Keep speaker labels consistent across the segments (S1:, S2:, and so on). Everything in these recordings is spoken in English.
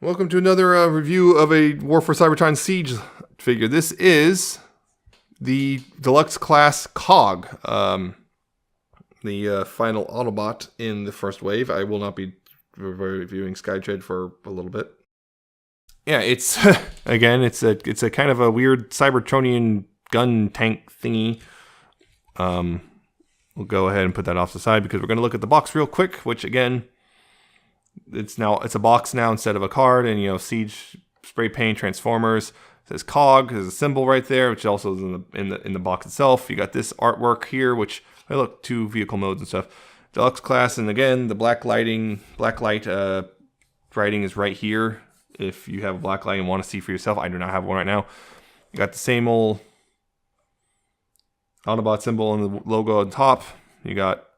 S1: Welcome to another review of a War for Cybertron Siege figure. This is the Deluxe Class Cog, the final Autobot in the first wave. I will not be reviewing Skytread for a little bit. Yeah, it's again, it's a kind of a weird Cybertronian gun tank thingy. We'll go ahead and put that off to the side because we're going to look at the box real quick, which again, it's a box now instead of a card, and Siege spray paint Transformers. It says COG. There's a symbol right there, which also is in the box itself. You got this artwork here, which look, 2 vehicle modes and stuff. Deluxe class, and again the black light writing is right here. If you have a black light and want to see for yourself, I do not have one right now. You got the same old Autobot symbol and the logo on top. You got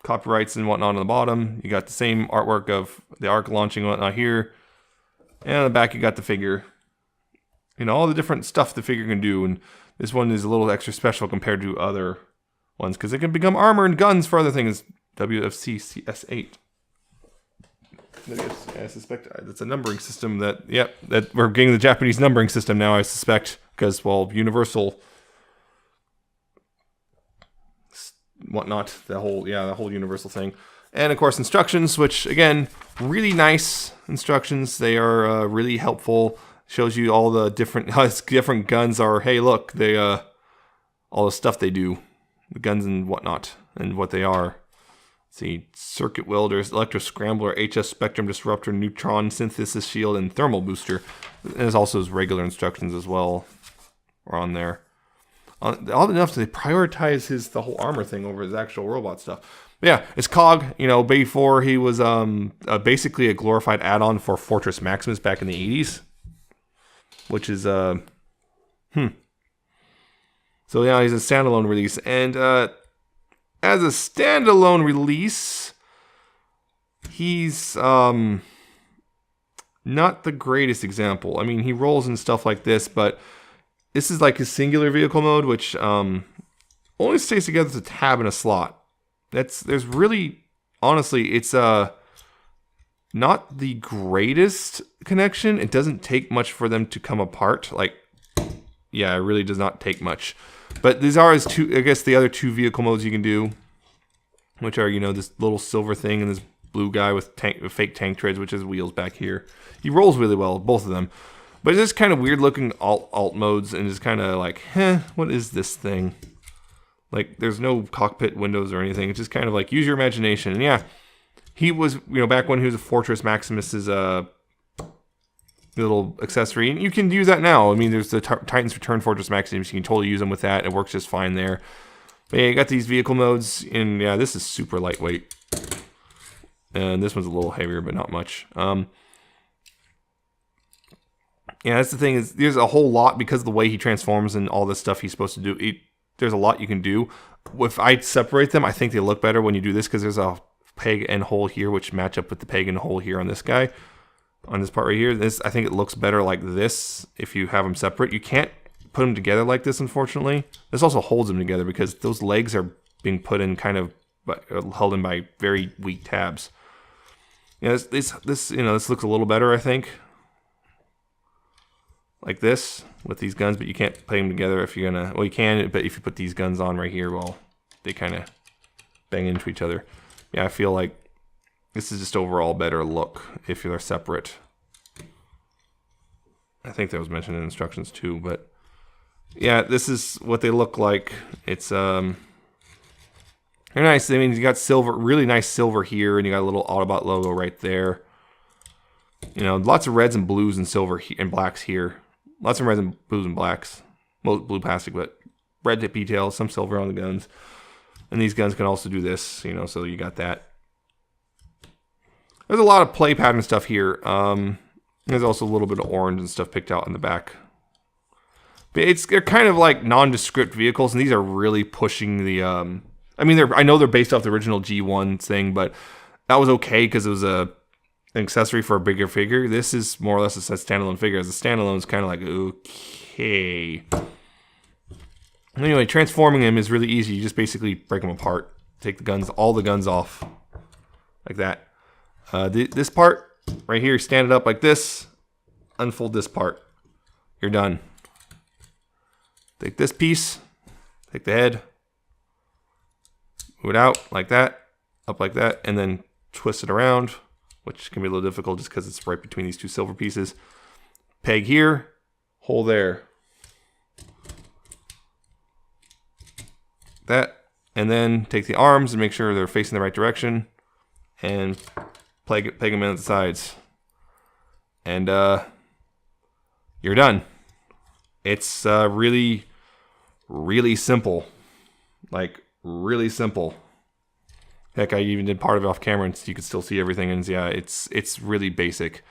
S1: copyrights and whatnot on the bottom. You got the same artwork of the arc launching and whatnot here. And on the back you got the figure. All the different stuff the figure can do. And this one is a little extra special compared to other ones because it can become armor and guns for other things. WFC CS8. I suspect that's a numbering system that we're getting the Japanese numbering system now, I suspect, because, well, Universal whatnot, the whole Universal thing. And of course instructions, which again, really nice instructions. They are really helpful. Shows you all the different guns are. Hey, look, they all the stuff they do, the guns and whatnot, and what they are. Let's see, circuit welders, electro scrambler, HS spectrum disruptor, neutron synthesis shield, and thermal booster. And there's also his regular instructions as well, are on there. All enough to prioritize the whole armor thing over his actual robot stuff. But yeah, it's COG. Before he was basically a glorified add-on for Fortress Maximus back in the 80s, which is So yeah, he's a standalone release, and as a standalone release, he's not the greatest example. I mean, he rolls and stuff like this, but this is like his singular vehicle mode, which only stays together with a tab and a slot. There's really, honestly, it's not the greatest connection. It doesn't take much for them to come apart. It really does not take much. But these are his two, I guess, the other 2 vehicle modes you can do, which are, this little silver thing and this blue guy with fake tank treads, which has wheels back here. He rolls really well, both of them. But it's just kind of weird looking alt modes, and just kind of like, what is this thing? There's no cockpit windows or anything. It's just kind of like, use your imagination. And yeah, he was, back when he was a Fortress Maximus's little accessory, and you can use that now. I mean, there's the Titan's Return Fortress Maximus. You can totally use them with that. It works just fine there. But yeah, you got these vehicle modes, and yeah, this is super lightweight. And this one's a little heavier, but not much. Yeah, that's the thing, is there's a whole lot, because of the way he transforms and all this stuff he's supposed to do. There's a lot you can do. If I separate them, I think they look better when you do this, because there's a peg and hole here, which match up with the peg and hole here on this guy. On this part right here, I think it looks better like this if you have them separate. You can't put them together like this, unfortunately. This also holds them together because those legs are being put in kind of held in by very weak tabs. Yeah, this looks a little better, I think. Like this with these guns, but you can't put them together if you're gonna. Well, you can, but if you put these guns on right here, well, they kind of bang into each other. Yeah, I feel like this is just overall better look if they're separate. I think that was mentioned in instructions too, but yeah, this is what they look like. It's they're nice. I mean, you got silver, really nice silver here, and you got a little Autobot logo right there. Lots of reds and blues and silver and blacks here. Lots of reds and blues and blacks. Most blue plastic, but red tip details, some silver on the guns. And these guns can also do this, so you got that. There's a lot of play pattern stuff here. There's also a little bit of orange and stuff picked out in the back. But they're kind of like nondescript vehicles, and these are really pushing the... I mean, I know they're based off the original G1 thing, but that was okay because it was an accessory for a bigger figure. This is more or less a standalone figure. As a standalone, it's kind of like, okay. Anyway, transforming him is really easy. You just basically break them apart. Take the guns, all the guns off. Like that. This part right here, stand it up like this, unfold this part. You're done. Take this piece, take the head, move it out like that, up like that, and then twist it around, which can be a little difficult just because it's right between these two silver pieces. Peg here, hole there. That, and then take the arms and make sure they're facing the right direction, and peg them in at the sides. And you're done. It's really, really simple. Like, really simple. Heck, I even did part of it off camera, and so you can still see everything. And yeah, it's really basic.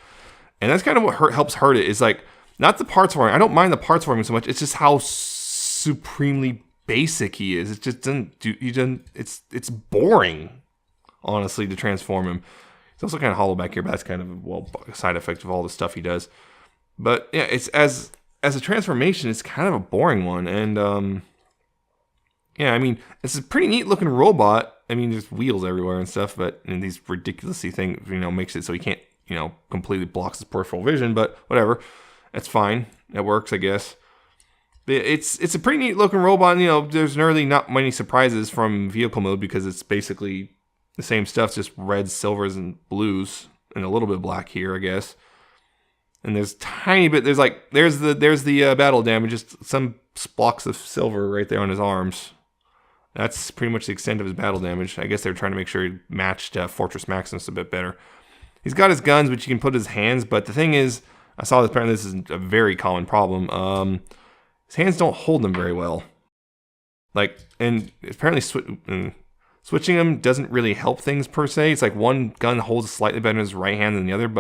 S1: And that's kind of what helps hurt it. Is like not the parts forming. I don't mind the parts forming so much. It's just how supremely basic he is. It just doesn't do. It's boring, honestly, to transform him. He's also kind of hollow back here, but that's kind of a side effect of all the stuff he does. But yeah, it's as a transformation, it's kind of a boring one. And yeah, I mean, it's a pretty neat looking robot. I mean, there's wheels everywhere and stuff, but these ridiculously things, makes it so he can't, completely blocks his peripheral vision. But whatever, that's fine. It works, I guess. But it's a pretty neat looking robot. And, there's really not many surprises from vehicle mode because it's basically the same stuff, just reds, silvers, and blues, and a little bit of black here, I guess. And there's tiny bit. There's the battle damage, just some blocks of silver right there on his arms. That's pretty much the extent of his battle damage. I guess they were trying to make sure he matched Fortress Maximus a bit better. He's got his guns, which you can put in his hands, but the thing is, I saw this, apparently this is a very common problem. His hands don't hold them very well. And apparently switching them doesn't really help things per se. It's like one gun holds slightly better in his right hand than the other,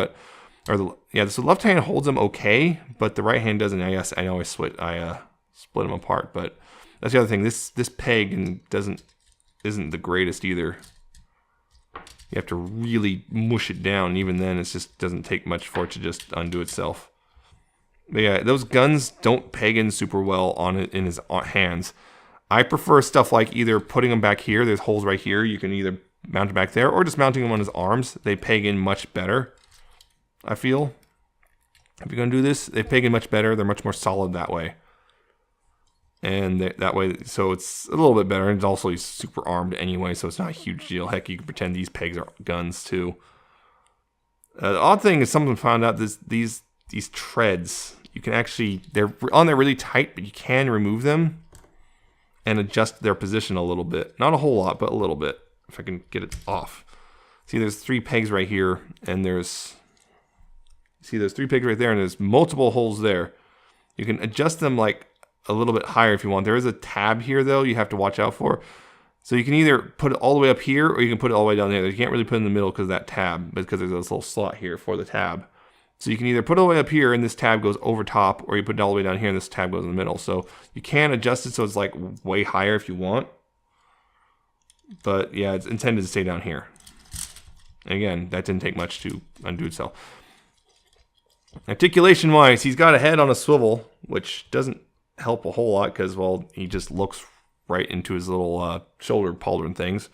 S1: so the left hand holds them okay, but the right hand doesn't. I guess I always split them apart, but that's the other thing. This peg isn't the greatest either. You have to really mush it down, and even then it just doesn't take much for it to just undo itself. But yeah, those guns don't peg in super well in his hands. I prefer stuff like either putting them back here. There's holes right here. You can either mount it back there, or just mounting them on his arms. They peg in much better, I feel. If you're going to do this, they peg in much better. They're much more solid that way. And that way, so it's a little bit better. And also, he's super armed anyway, so it's not a huge deal. Heck, you can pretend these pegs are guns, too. The odd thing is someone found out these treads, you can actually, they're on there really tight, but you can remove them and adjust their position a little bit. Not a whole lot, but a little bit, if I can get it off. See, there's 3 pegs right here, and there's 3 pegs right there, and there's multiple holes there. You can adjust them like a little bit higher if you want. There is a tab here, though, you have to watch out for. So you can either put it all the way up here, or you can put it all the way down there. You can't really put it in the middle because of that tab, because there's this little slot here for the tab. So you can either put it all the way up here, and this tab goes over top, or you put it all the way down here, and this tab goes in the middle. So you can adjust it so it's like way higher if you want. But yeah, it's intended to stay down here. And again, that didn't take much to undo itself. Articulation-wise, he's got a head on a swivel, which doesn't help a whole lot because, well, he just looks right into his little shoulder pauldron things.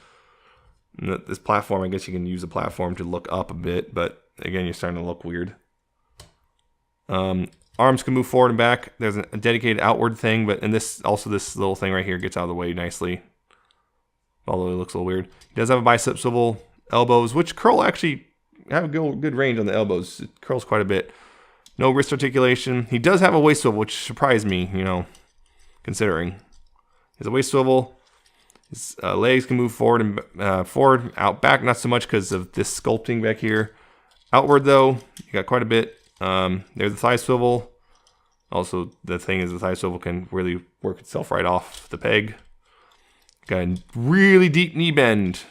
S1: And this platform, I guess you can use the platform to look up a bit, but again, you're starting to look weird. Arms can move forward and back. There's a dedicated outward thing, but this little thing right here gets out of the way nicely. Although it looks a little weird. He does have a bicep swivel, elbows, which curl actually have a good range on the elbows. It curls quite a bit. No wrist articulation. He does have a waist swivel, which surprised me, considering. He has a waist swivel. His legs can move forward and forward, out, back, not so much because of this sculpting back here. Outward, though, you got quite a bit. There's the thigh swivel. Also, the thing is the thigh swivel can really work itself right off the peg. Got a really deep knee bend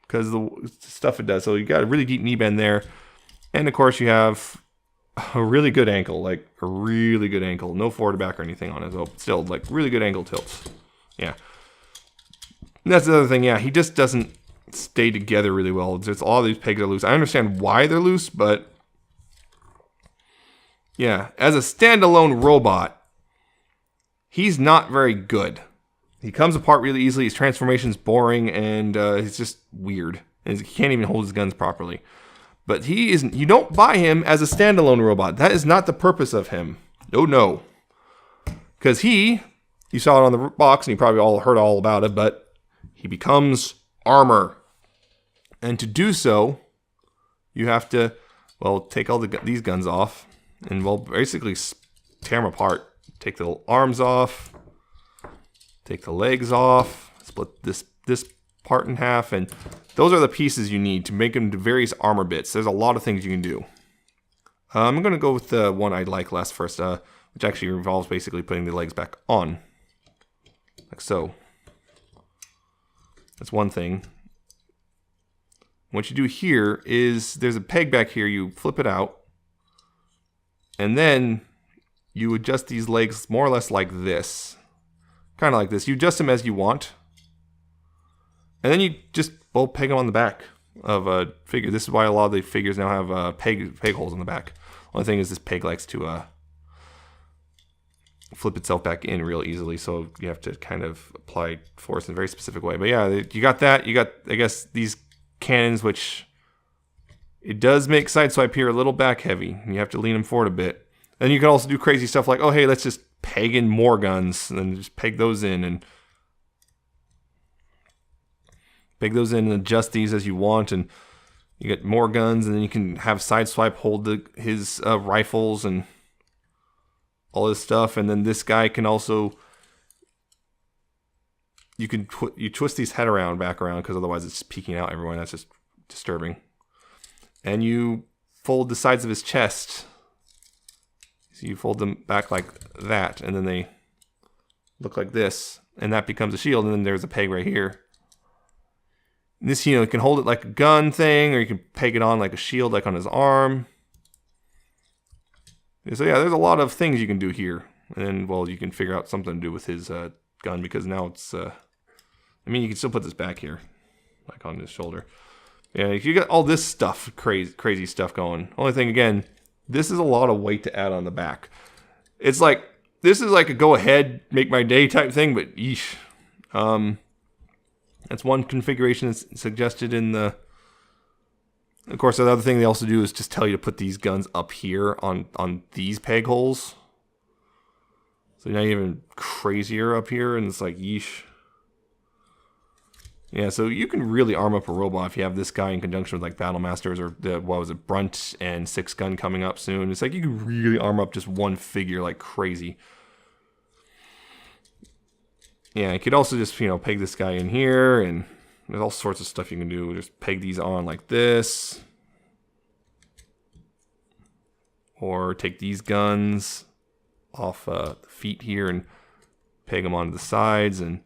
S1: because of the stuff it does. So you got a really deep knee bend there. And, of course, you have a really good ankle, like a really good ankle. No forward or back or anything on it, though. Still, like really good ankle tilts. Yeah. And that's the other thing. Yeah, he just doesn't stay together really well. Just all these pegs are loose. I understand why they're loose, but yeah, as a standalone robot, he's not very good. He comes apart really easily. His transformation's boring, and he's just weird. And he can't even hold his guns properly. But he isn't. You don't buy him as a standalone robot. That is not the purpose of him. No. Because you saw it on the box, and you probably all heard all about it, but he becomes armor. And to do so, you have to, well, take all these guns off, and, well, basically tear them apart. Take the arms off, take the legs off, split this part in half, and those are the pieces you need to make them into various armor bits. There's a lot of things you can do. I'm going to go with the one I like less first, which actually involves basically putting the legs back on. Like so. That's one thing. What you do here is there's a peg back here. You flip it out. And then you adjust these legs more or less like this. Kind of like this. You adjust them as you want. And then you just peg them on the back of a figure. This is why a lot of the figures now have peg holes in the back. Only thing is this peg likes to flip itself back in real easily, so you have to kind of apply force in a very specific way. But yeah, you got that. You got, I guess, these cannons, which it does make Sideswipe here a little back heavy. You have to lean them forward a bit. Then you can also do crazy stuff like, oh hey, let's just peg in more guns, and then just peg those in and adjust these as you want, and you get more guns, and then you can have Sideswipe hold his rifles and all this stuff. And then this guy can also, you twist his head back around, because otherwise it's peeking out everywhere, and that's just disturbing. And you fold the sides of his chest. So you fold them back like that, and then they look like this, and that becomes a shield, and then there's a peg right here. This, you can hold it like a gun thing, or you can peg it on like a shield, like on his arm. So yeah, there's a lot of things you can do here. And then, well, you can figure out something to do with his gun, because now it's, I mean, you can still put this back here, like on his shoulder. Yeah, you got all this stuff, crazy stuff going. Only thing, again, this is a lot of weight to add on the back. It's like, this is like a go ahead, make my day type thing, but yeesh. That's one configuration that's suggested in the... Of course, the other thing they also do is just tell you to put these guns up here on these peg holes. So now you're even crazier up here, and it's like, yeesh. Yeah, so you can really arm up a robot if you have this guy in conjunction with like Battle Masters, or the, what was it, Brunt and Six Gun coming up soon. It's like you can really arm up just one figure like crazy. Yeah, you could also just, peg this guy in here, and there's all sorts of stuff you can do. Just peg these on like this. Or take these guns off the feet here and peg them onto the sides. And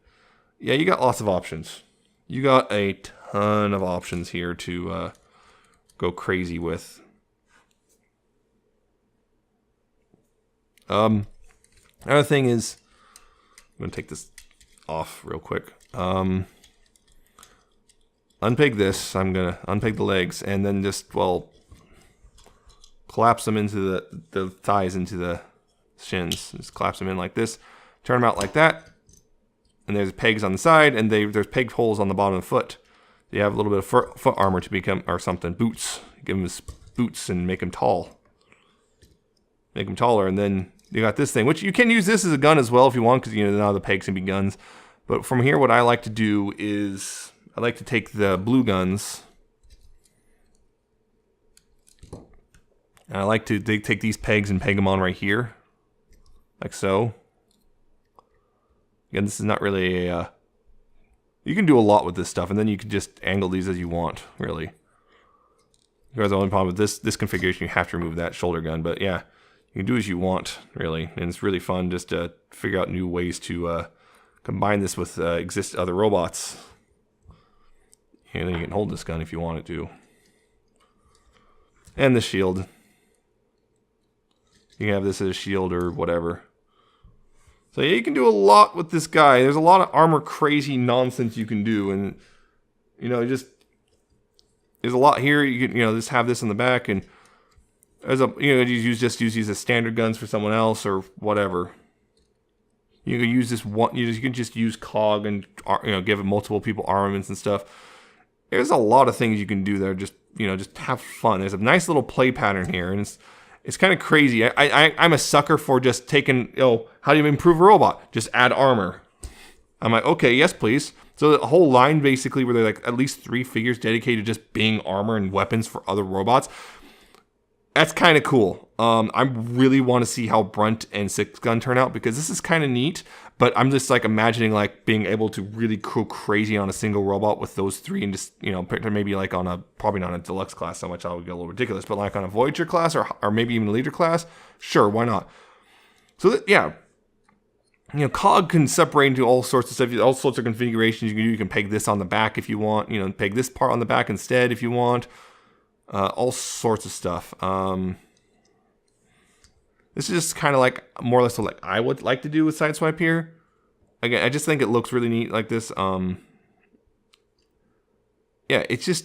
S1: yeah, you got lots of options. You got a ton of options here to go crazy with. Another thing is, I'm going to take this off real quick. Unpeg this. I'm going to unpeg the legs, and then just, well, collapse them into the thighs into the shins. Just collapse them in like this. Turn them out like that. And there's pegs on the side, and there's peg holes on the bottom of the foot. You have a little bit of foot armor to become, or something, boots. Give them boots and make them tall. Make them taller, and then you got this thing, which you can use this as a gun as well if you want, because now the pegs can be guns. But from here, what I like to do is I like to take the blue guns, and I like to take these pegs and peg them on right here, like so. Again, this is not really a... you can do a lot with this stuff, and then you can just angle these as you want, really. Here's the only problem with this configuration, you have to remove that shoulder gun, but yeah, you can do as you want, really. And it's really fun just to figure out new ways to combine this with other robots. And then you can hold this gun if you want it to. And the shield. You can have this as a shield or whatever. So yeah, you can do a lot with this guy. There's a lot of armor crazy nonsense you can do, and just there's a lot here. You can just have this in the back, and as a you just use these as standard guns for someone else or whatever. You can use this one. You can just use COG and give multiple people armaments and stuff. There's a lot of things you can do that are just just have fun. There's a nice little play pattern here, and it's kind of crazy. I'm a sucker for just taking, how do you improve a robot? Just add armor. I'm like, okay, yes, please. So the whole line basically where they're like at least 3 figures dedicated to just being armor and weapons for other robots. That's kind of cool. I really want to see how Brunt and Six Gun turn out, because this is kind of neat, but I'm just like imagining like being able to really go crazy on a single robot with those 3 and just, maybe like probably not a deluxe class so much, I would get a little ridiculous, but like on a Voyager class or maybe even a Leader class, sure, why not? So yeah. COG can separate into all sorts of stuff, all sorts of configurations you can do. You can peg this on the back if you want, peg this part on the back instead if you want. All sorts of stuff. This is just kind of like more or less what I would like to do with Sideswipe here. Again, I just think it looks really neat like this. Yeah, it's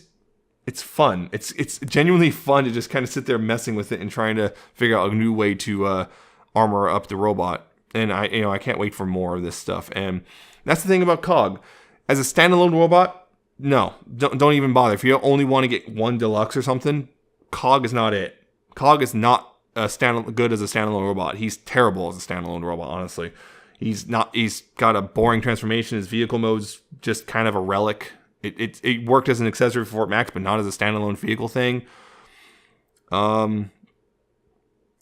S1: fun. It's genuinely fun to just kind of sit there messing with it and trying to figure out a new way to armor up the robot. And I can't wait for more of this stuff. And that's the thing about COG. As a standalone robot, no, don't even bother. If you only want to get one deluxe or something, COG is not it. COG is not good as a standalone robot. He's terrible as a standalone robot, honestly. He's got a boring transformation. His vehicle mode's just kind of a relic. It worked as an accessory for Fort Max, but not as a standalone vehicle thing.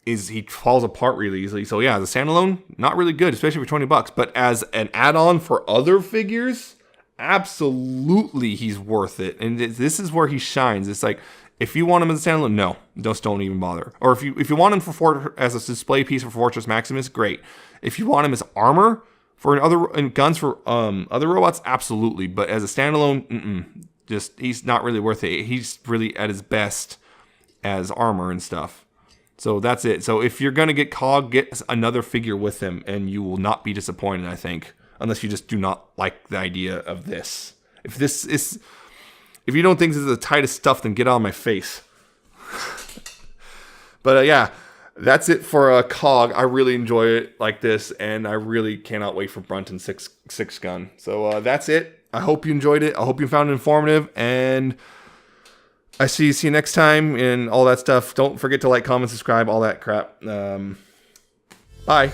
S1: He falls apart really easily. So yeah, as a standalone, not really good, especially for $20. But as an add-on for other figures, absolutely he's worth it. And this is where he shines. It's like, if you want him as a standalone, no, just don't even bother. Or if you want him as a display piece for Fortress Maximus, great. If you want him as armor for guns for other robots, absolutely. But as a standalone, he's not really worth it. He's really at his best as armor and stuff. So that's it. So if you're going to get COG, get another figure with him, and you will not be disappointed, I think. Unless you just do not like the idea of this. If you don't think this is the tightest stuff, then get out of my face. But yeah, that's it for COG. I really enjoy it like this, and I really cannot wait for Brunt and Six Gun. So that's it. I hope you enjoyed it. I hope you found it informative, and I see you next time and all that stuff. Don't forget to like, comment, subscribe, all that crap. Bye.